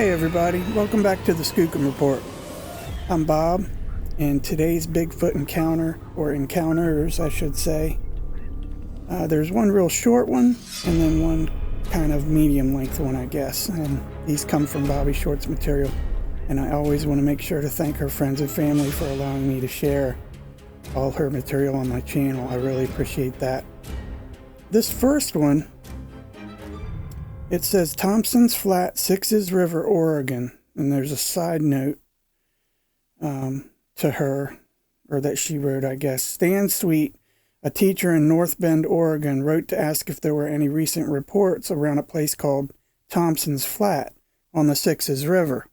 Hey everybody, welcome back to the Skookum Report. I'm Bob, and today's Bigfoot encounter, or encounters I should say, there's one real short one, and then one kind of medium length one I guess, and these come from Bobbie Short's material, and I always want to make sure to thank her friends and family for allowing me to share all her material on my channel. I really appreciate that. This first one, it says Thompson's Flat, Sixes River, Oregon. And there's a side note to her, or that she wrote, I guess. Stan Sweet, a teacher in North Bend, Oregon, wrote to ask if there were any recent reports around a place called Thompson's Flat on the Sixes River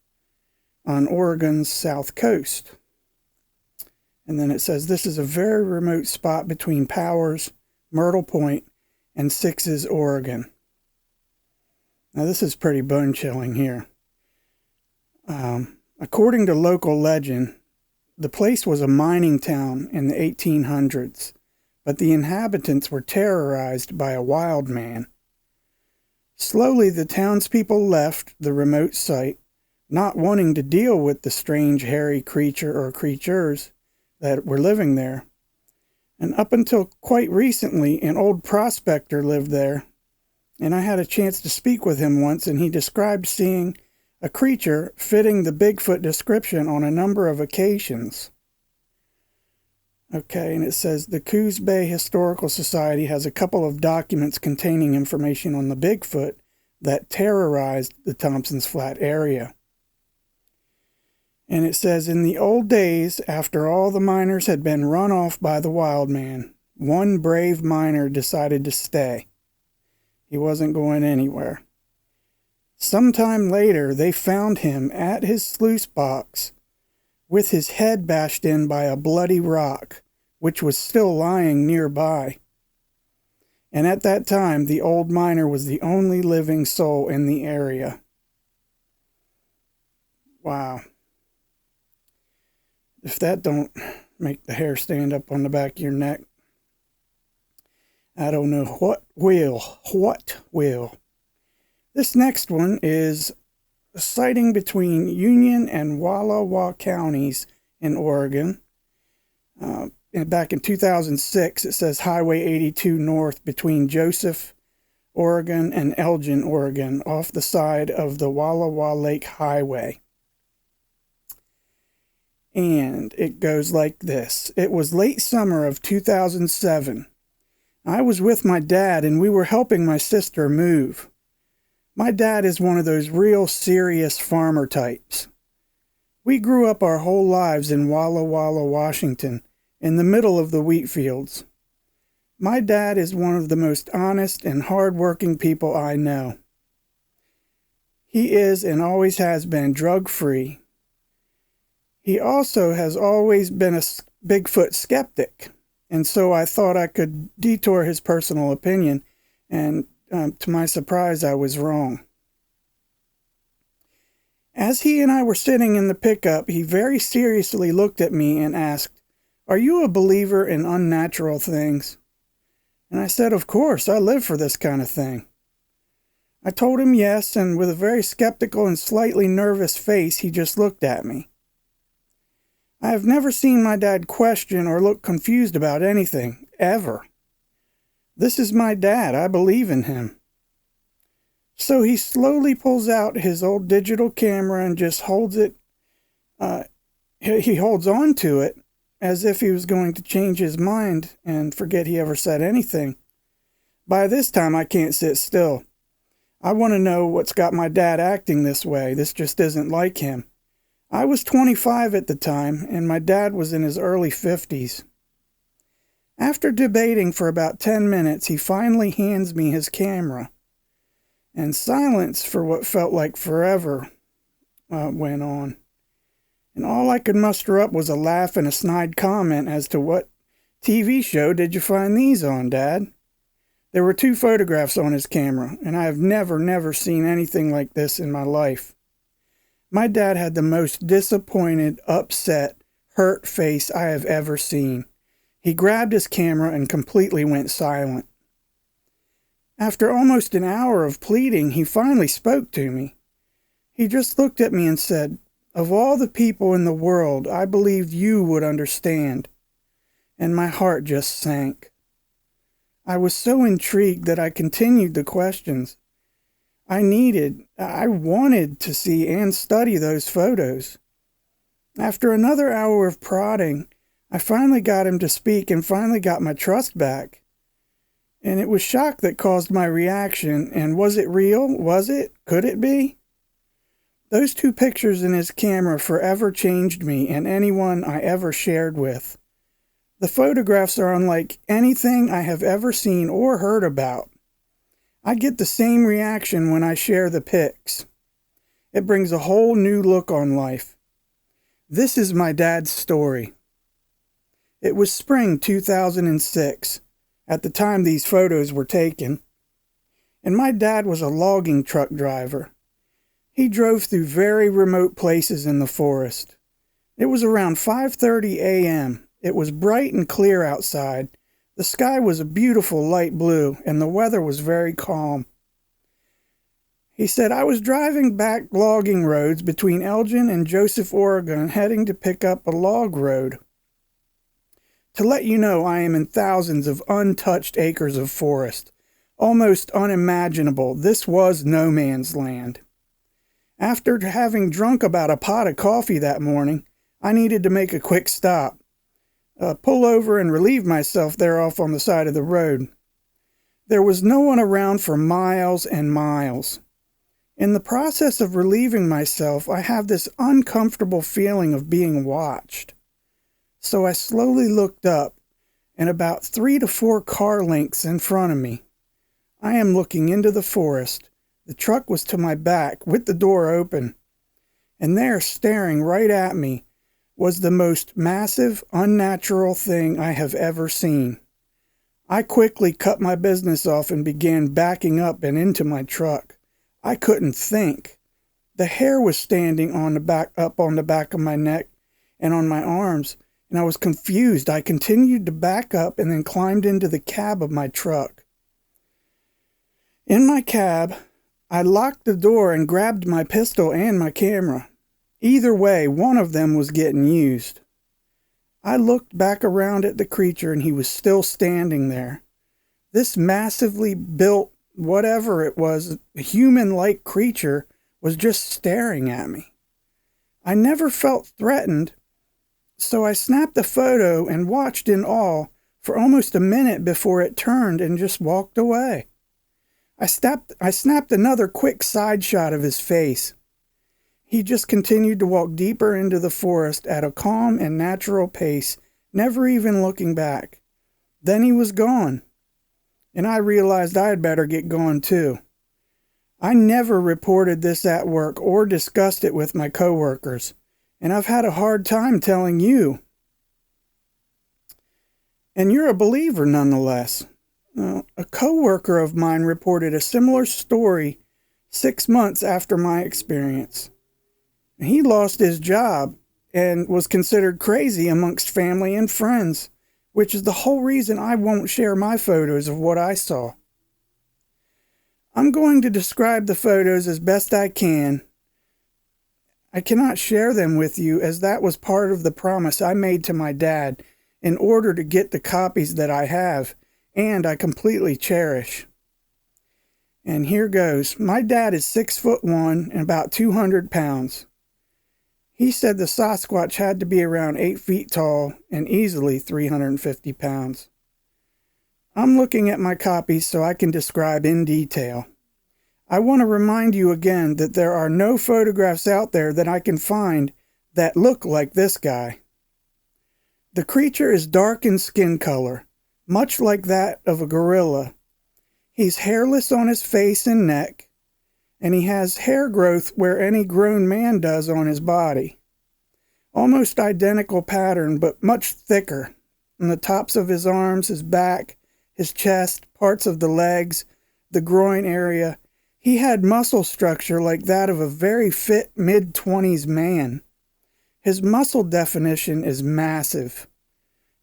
on Oregon's south coast. And then it says, this is a very remote spot between Powers, Myrtle Point, and Sixes, Oregon. Now this is pretty bone-chilling here. According to local legend, the place was a mining town in the 1800s, but the inhabitants were terrorized by a wild man. Slowly the townspeople left the remote site, not wanting to deal with the strange hairy creature or creatures that were living there. And up until quite recently, an old prospector lived there, and I had a chance to speak with him once, and he described seeing a creature fitting the Bigfoot description on a number of occasions. Okay, and it says the Coos Bay Historical Society has a couple of documents containing information on the Bigfoot that terrorized the Thompson's Flat area. And it says, in the old days, after all the miners had been run off by the wild man, one brave miner decided to stay. He wasn't going anywhere. Sometime later, they found him at his sluice box with his head bashed in by a bloody rock, which was still lying nearby. And at that time, the old miner was the only living soul in the area. Wow. If that don't make the hair stand up on the back of your neck, I don't know what will. What will? This next one is a sighting between Union and Walla Walla counties in Oregon. And back in 2006, it says Highway 82 north between Joseph, Oregon and Elgin, Oregon, off the side of the Walla Walla Lake Highway. And it goes like this. It was late summer of 2007. I was with my dad and we were helping my sister move. My dad is one of those real serious farmer types. We grew up our whole lives in Walla Walla, Washington, in the middle of the wheat fields. My dad is one of the most honest and hard-working people I know. He is and always has been drug-free. He also has always been a Bigfoot skeptic. And so I thought I could detour his personal opinion, and to my surprise, I was wrong. As he and I were sitting in the pickup, he very seriously looked at me and asked, "Are you a believer in unnatural things?" And I said, "Of course, I live for this kind of thing." I told him yes, and with a very skeptical and slightly nervous face, he just looked at me. I have never seen my dad question or look confused about anything, ever. This is my dad. I believe in him. So he slowly pulls out his old digital camera and just holds it. He holds on to it as if he was going to change his mind and forget he ever said anything. By this time, I can't sit still. I want to know what's got my dad acting this way. This just isn't like him. I was 25 at the time, and my dad was in his early 50s. After debating for about 10 minutes, he finally hands me his camera. And silence for what felt like forever went on. And all I could muster up was a laugh and a snide comment as to what TV show did you find these on, Dad? There were 2 photographs on his camera, and I have never seen anything like this in my life. My dad had the most disappointed, upset, hurt face I have ever seen. He grabbed his camera and completely went silent. After almost an hour of pleading, he finally spoke to me. He just looked at me and said, "Of all the people in the world, I believed you would understand." And my heart just sank. I was so intrigued that I continued the questions. I wanted to see and study those photos. After another hour of prodding, I finally got him to speak and finally got my trust back. And it was shock that caused my reaction. And was it real? Was it? Could it be? Those 2 pictures in his camera forever changed me and anyone I ever shared with. The photographs are unlike anything I have ever seen or heard about. I get the same reaction when I share the pics. It brings a whole new look on life. This is my dad's story. It was spring 2006, at the time these photos were taken, and my dad was a logging truck driver. He drove through very remote places in the forest. It was around 5:30 a.m. It was bright and clear outside. The sky was a beautiful light blue, and the weather was very calm. He said, "I was driving back logging roads between Elgin and Joseph, Oregon, heading to pick up a log road. To let you know, I am in thousands of untouched acres of forest. Almost unimaginable. This was no man's land. After having drunk about a pot of coffee that morning, I needed to make a quick stop, pull over and relieve myself there off on the side of the road. There was no one around for miles and miles. In the process of relieving myself, I have this uncomfortable feeling of being watched. So I slowly looked up, and about 3 to 4 car lengths in front of me. I am looking into the forest. The truck was to my back, with the door open. And there, staring right at me, was the most massive, unnatural thing I have ever seen. I quickly cut my business off and began backing up and into my truck. I couldn't think. The hair was standing up on the back of my neck and on my arms, and I was confused. I continued to back up and then climbed into the cab of my truck. In my cab, I locked the door and grabbed my pistol and my camera. Either way, one of them was getting used. I looked back around at the creature and he was still standing there. This massively built, whatever it was, human-like creature was just staring at me. I never felt threatened, so I snapped a photo and watched in awe for almost a minute before it turned and just walked away. I snapped another quick side shot of his face. He just continued to walk deeper into the forest at a calm and natural pace, never even looking back. Then he was gone, and I realized I had better get going too. I never reported this at work or discussed it with my coworkers, and I've had a hard time telling you. And you're a believer nonetheless. A coworker of mine reported a similar story 6 months after my experience. He lost his job and was considered crazy amongst family and friends, which is the whole reason I won't share my photos of what I saw. I'm going to describe the photos as best I can. I cannot share them with you as that was part of the promise I made to my dad in order to get the copies that I have and I completely cherish. And here goes. My dad is 6'1" and about 200 pounds. He said the Sasquatch had to be around 8 feet tall and easily 350 pounds. I'm looking at my copies so I can describe in detail. I want to remind you again that there are no photographs out there that I can find that look like this guy. The creature is dark in skin color, much like that of a gorilla. He's hairless on his face and neck, and he has hair growth where any grown man does on his body. Almost identical pattern, but much thicker. On the tops of his arms, his back, his chest, parts of the legs, the groin area. He had muscle structure like that of a very fit mid-20s man. His muscle definition is massive.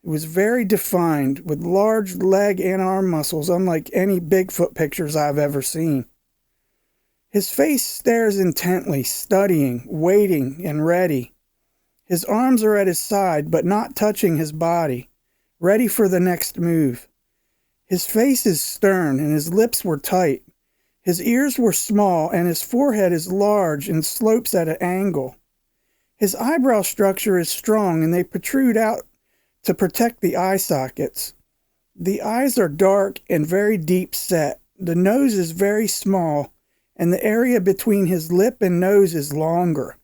It was very defined, with large leg and arm muscles, unlike any Bigfoot pictures I've ever seen. His face stares intently, studying, waiting, and ready. His arms are at his side, but not touching his body, ready for the next move. His face is stern, and his lips were tight. His ears were small, and his forehead is large and slopes at an angle. His eyebrow structure is strong, and they protrude out to protect the eye sockets. The eyes are dark and very deep set. The nose is very small, and the area between his lip and nose is longer.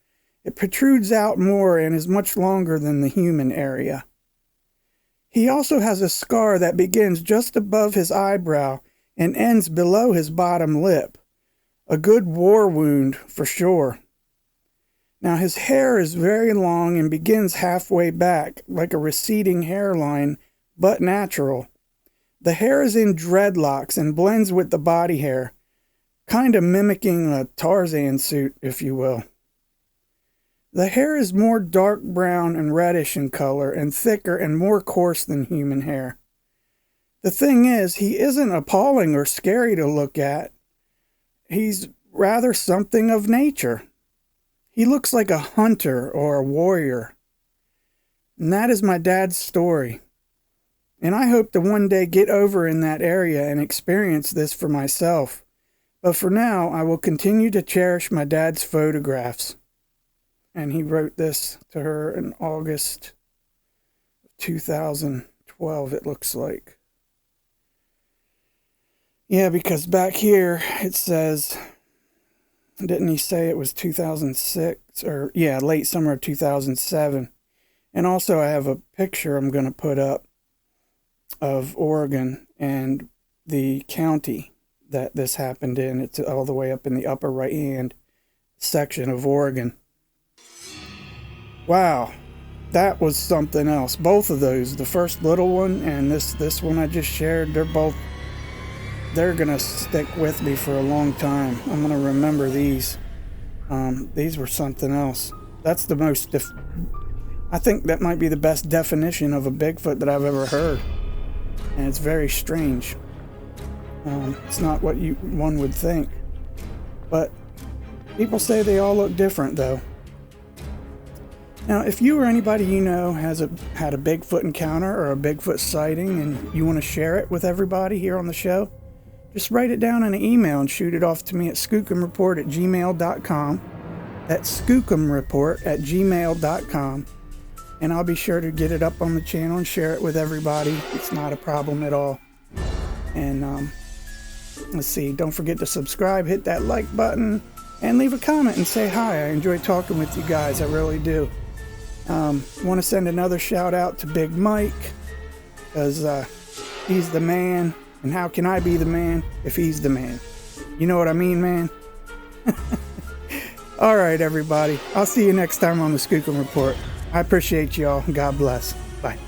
It protrudes out more and is much longer than the human area. He also has a scar that begins just above his eyebrow and ends below his bottom lip. A good war wound for sure. Now his hair is very long and begins halfway back, like a receding hairline, but natural. The hair is in dreadlocks and blends with the body hair, kind of mimicking a Tarzan suit, if you will. The hair is more dark brown and reddish in color and thicker and more coarse than human hair. The thing is, he isn't appalling or scary to look at. He's rather something of nature. He looks like a hunter or a warrior. And that is my dad's story. And I hope to one day get over in that area and experience this for myself. But for now, I will continue to cherish my dad's photographs. And he wrote this to her in August 2012, it looks like. Yeah, because back here it says, didn't he say it was 2006? Or, yeah, late summer of 2007. And also I have a picture I'm going to put up of Oregon and the county that this happened in. It's all the way up in the upper right-hand section of Oregon. Wow, that was something else. Both of those, the first little one and this one I just shared, they're gonna stick with me for a long time. I'm gonna remember these. These were something else. That's the most, I think that might be the best definition of a Bigfoot that I've ever heard. And it's very strange. It's not what one would think. But people say they all look different though. Now, if you or anybody you know had a Bigfoot encounter or a Bigfoot sighting and you want to share it with everybody here on the show, just write it down in an email and shoot it off to me at skookumreport@gmail.com. That's skookumreport@gmail.com. And I'll be sure to get it up on the channel and share it with everybody. It's not a problem at all. And let's see, don't forget to subscribe, hit that like button, and leave a comment and say hi. I enjoy talking with you guys, I really do. Want to send another shout out to Big Mike, because he's the man, and how can I be the man if he's the man? You know what I mean, man? All right, everybody. I'll see you next time on the Skookum Report. I appreciate y'all. God bless. Bye.